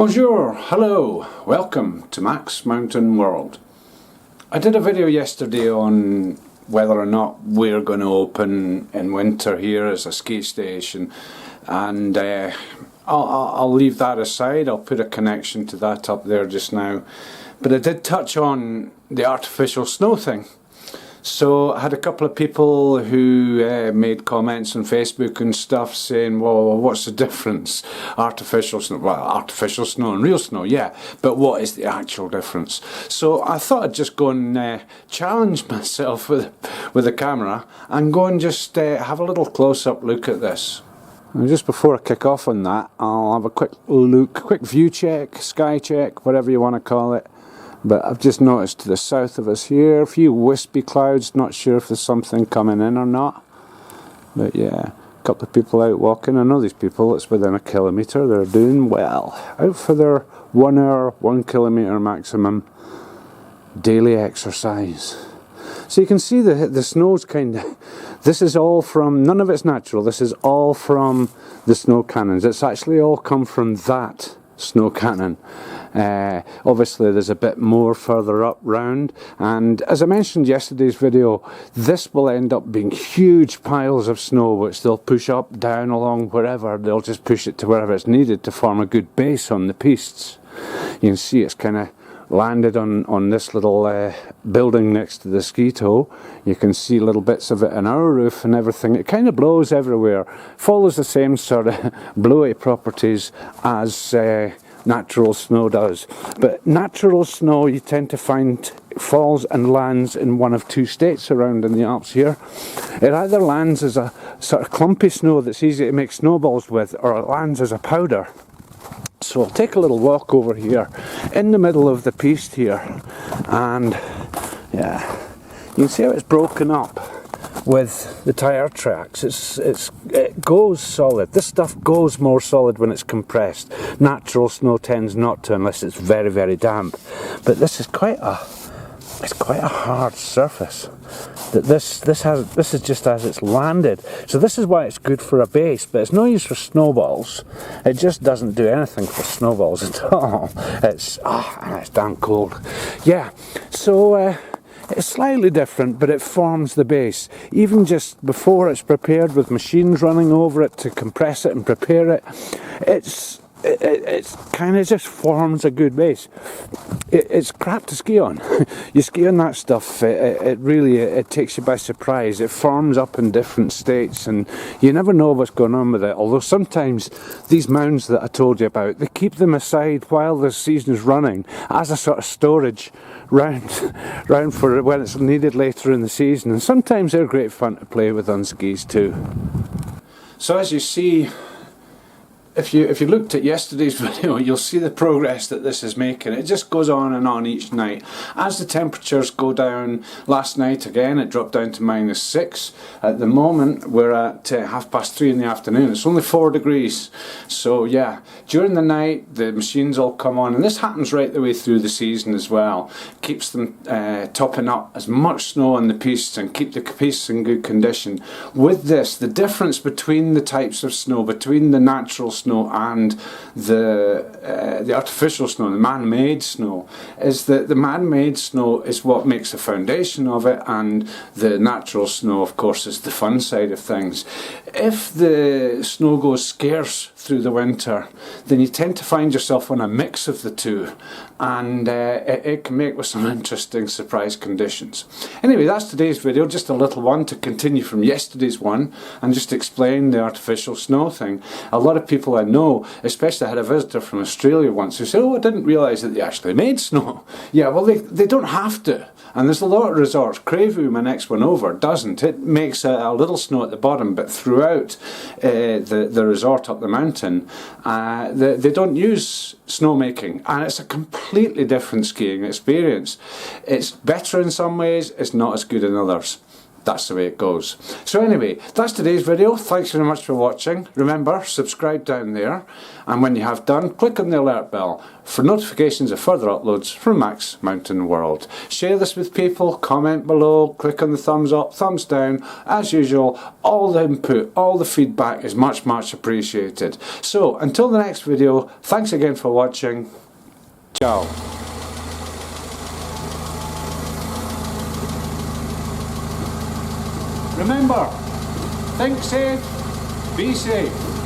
Bonjour, hello, welcome to MaxMountainWorld. I did a video yesterday on whether or not we're going to open in winter here as a ski station, and I'll leave that aside. I'll put a connection to that up there just now. But I did touch on the artificial snow thing. So I had a couple of people who made comments on Facebook and stuff saying, well, what's the difference? Artificial snow, well, artificial snow and real snow, yeah, but what is the actual difference? So I thought I'd just go and challenge myself with the camera and go and just have a little close-up look at this. And just before I kick off on that, I'll have a quick look, quick view check, sky check, whatever you want to call it. But I've just noticed to the south of us here, a few wispy clouds, not sure if there's something coming in or not. But yeah, a couple of people out walking. I know these people, it's within a kilometre, they're doing well. Out for their 1 hour, 1 kilometre maximum daily exercise. So you can see the snow's kind of, this is all from, none of it's natural, this is all from the snow cannons. It's actually all come from that snow cannon. Obviously there's a bit more further up round, and as I mentioned yesterday's video, this will end up being huge piles of snow which they'll push up, down, along, wherever. They'll just push it to wherever it's needed to form a good base on the pistes. You can see it's kind of landed on this little building next to the ski toe. You can see little bits of it on our roof and everything. It kind of blows everywhere, follows the same sort of blowy properties as natural snow does. But natural snow you tend to find falls and lands in one of two states around in the Alps here. It either lands as a sort of clumpy snow that's easy to make snowballs with, or it lands as a powder. So I'll take a little walk over here in the middle of the piste here, and yeah, you can see how it's broken up with the tyre tracks. It goes solid. This stuff goes more solid when it's compressed. Natural snow tends not to unless it's very, very damp. But this is quite a hard surface. That this is just as it's landed. So this is why it's good for a base, but it's no use for snowballs. It just doesn't do anything for snowballs at all. It's damn cold. Yeah, so it's slightly different, but it forms the base. Even just before it's prepared with machines running over it to compress it and prepare it, it kind of just forms a good base. It's crap to ski on. You ski on that stuff, it really takes you by surprise. It forms up in different states and you never know what's going on with it. Although sometimes these mounds that I told you about, they keep them aside while the season is running as a sort of storage round for when it's needed later in the season. And sometimes they're great fun to play with on skis too. So as you see, if you looked at yesterday's video, you'll see the progress that this is making. It just goes on and on each night. As the temperatures go down, last night again it dropped down to -6. At the moment we're at 3:30 in the afternoon. It's only 4 degrees. So yeah, during the night the machines all come on, and this happens right the way through the season as well. Keeps them topping up as much snow on the pistes and keep the pistes in good condition. With this, the difference between the types of snow, between the natural snow and the artificial snow, the man-made snow, is that the man-made snow is what makes the foundation of it, and the natural snow, of course, is the fun side of things. If the snow goes scarce through the winter, then you tend to find yourself on a mix of the two, and it can make with some interesting surprise conditions. Anyway, that's today's video, just a little one to continue from yesterday's one and just explain the artificial snow thing. A lot of people I know, especially I had a visitor from Australia once who said, oh, I didn't realise that they actually made snow. Yeah, well they don't have to. And there's a lot of resorts. Crayview, my next one over, doesn't. It makes a little snow at the bottom, but throughout the resort up the mountain, they don't use snowmaking, and it's a completely different skiing experience. It's better in some ways, it's not as good in others. That's the way it goes. So anyway, that's today's video. Thanks very much for watching. Remember, subscribe down there, and when you have done, click on the alert bell for notifications of further uploads from Max Mountain World. Share this with people, comment below, click on the thumbs up, thumbs down. As usual, all the input, all the feedback is much appreciated. So until the next video, thanks again for watching. Ciao. Remember, think safe, be safe.